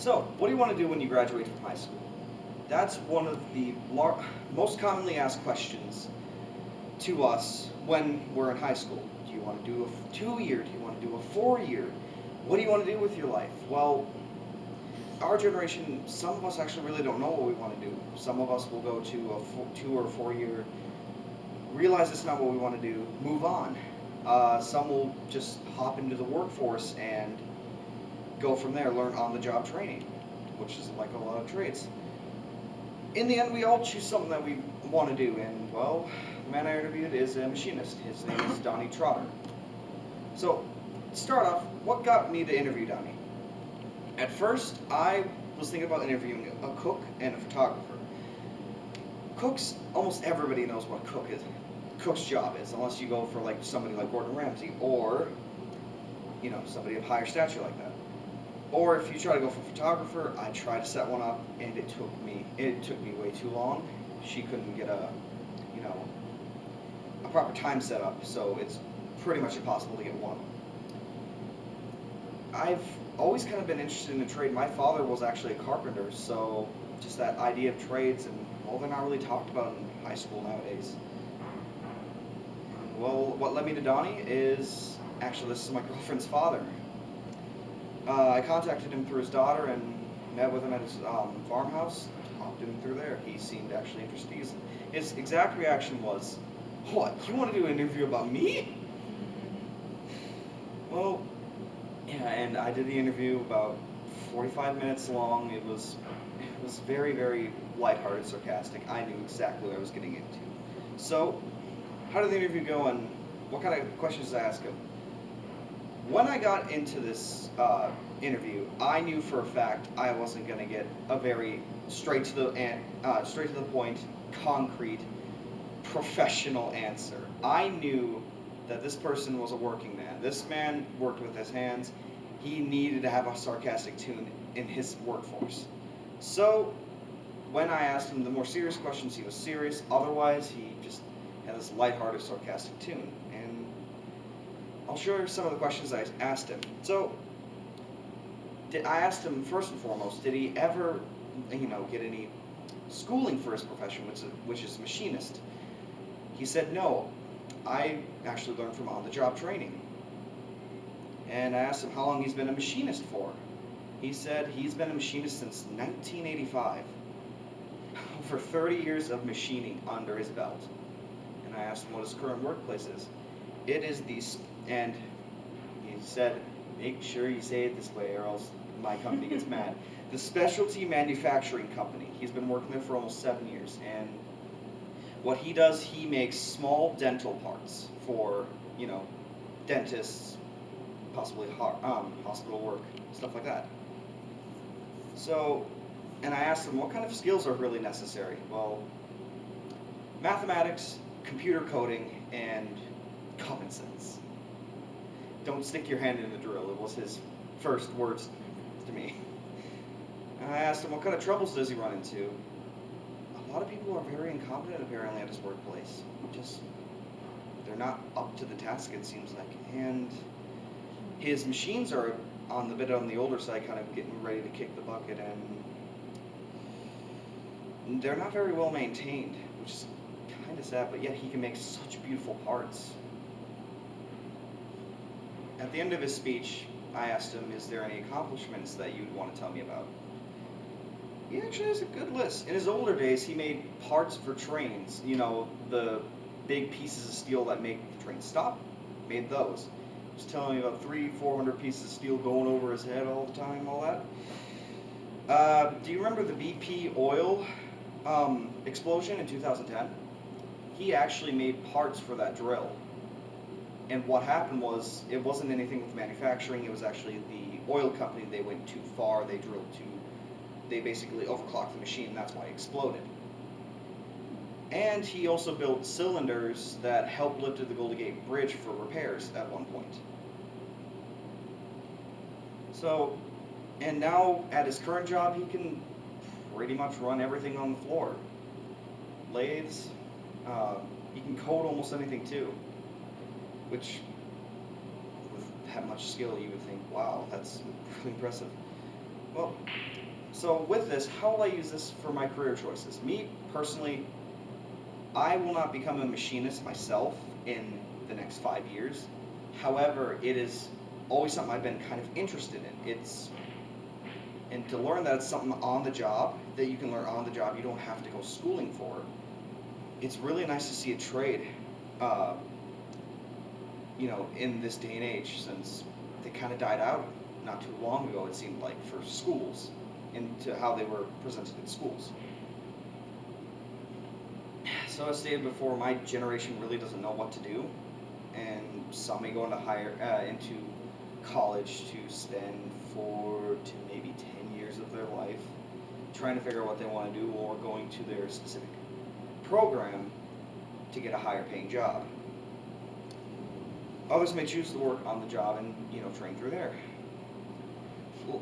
So, what do you want to do when you graduate from high school? That's one of the most commonly asked questions to us when we're in high school. Do you want to do a 2 year? Do you want to do a 4 year? What do you want to do with your life? Well, our generation, some of us actually really don't know what we want to do. Some of us will go to a 2 or 4 year, realize it's not what we want to do, move on. Some will just hop into the workforce and go from there, learn on the job training, which is like a lot of trades. In the end, we all choose something that we want to do, and well, the man I interviewed is a machinist. His name is Donnie Trotter. So, to start off, what got me to interview Donnie? At first, I was thinking about interviewing a cook and a photographer. Cooks, almost everybody knows what cook is. Cook's job is, unless you go for like somebody like Gordon Ramsay or somebody of higher stature like that. Or if you try to go for photographer, I tried to set one up, and it took me way too long. She couldn't get a proper time set up, so it's pretty much impossible to get one. I've always kind of been interested in the trade. My father was actually a carpenter, so just that idea of trades, and well, they're not really talked about in high school nowadays. Well, what led me to Donnie is actually this is my girlfriend's father. I contacted him through his daughter and met with him at his farmhouse. Talked to him through there. He seemed actually interested. His exact reaction was, "What? You want to do an interview about me?" Well, yeah, and I did the interview about 45 minutes long. It was very, very lighthearted, sarcastic. I knew exactly what I was getting into. So, how did the interview go, and what kind of questions did I ask him? When I got into this interview, I knew for a fact I wasn't going to get a very straight to the point, concrete, professional answer. I knew that this person was a working man. This man worked with his hands. He needed to have a sarcastic tune in his workforce. So when I asked him the more serious questions, he was serious. Otherwise, he just had this lighthearted, sarcastic tune. And I'll share some of the questions I asked him. So I asked him first and foremost, did he ever, get any schooling for his profession, which is machinist? He said no. I actually learned from on-the-job training. And I asked him how long he's been a machinist for. He said he's been a machinist since 1985. Over 30 years of machining under his belt. And I asked him what his current workplace is. It is and he said, make sure you say it this way or else my company gets mad. The Specialty Manufacturing Company. He's been working there for almost 7 years. And what he does, he makes small dental parts for, dentists, possibly hospital work, stuff like that. So, and I asked him what kind of skills are really necessary. Well, mathematics, computer coding, and common sense. Don't stick your hand in the drill. It was his first words to me. And I asked him what kind of troubles does he run into. A lot of people are very incompetent apparently at his workplace. They're not up to the task, it seems like. And his machines are on the older side, kind of getting ready to kick the bucket, and they're not very well maintained, which is kind of sad, but yet he can make such beautiful parts. At the end of his speech, I asked him, is there any accomplishments that you'd want to tell me about? He actually has a good list. In his older days, he made parts for trains, the big pieces of steel that make the train stop, made those. He was telling me about 300-400 pieces of steel going over his head all the time, all that. Do you remember the BP oil explosion in 2010? He actually made parts for that drill. And what happened was, it wasn't anything with manufacturing, it was actually the oil company. They went too far, they basically overclocked the machine, and that's why it exploded. And he also built cylinders that helped lift the Golden Gate Bridge for repairs at one point. So, and now at his current job, he can pretty much run everything on the floor. Lathes, he can code almost anything too, which with that much skill you would think, wow, that's really impressive. Well, so with this, how will I use this for my career choices? Me personally, I will not become a machinist myself in the next 5 years. However, it is always something I've been kind of interested in. And to learn that it's something on the job that you can learn on the job, you don't have to go schooling for. It's really nice to see a trade, uh, in this day and age, since they kind of died out not too long ago. It seemed like for schools, into how they were presented in schools. So as stated before, my generation really doesn't know what to do, and some may go into college to spend 4 to maybe 10 years of their life trying to figure out what they want to do, or going to their specific program to get a higher paying job. Others may choose to work on the job and train through there.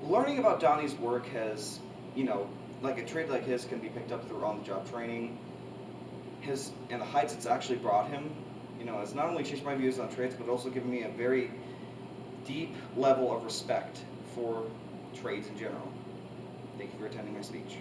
Learning about Donnie's work has, you know, like a trade like his can be picked up through on the job training. His and the heights it's actually brought him, has not only changed my views on trades, but also given me a very deep level of respect for trades in general. Thank you for attending my speech.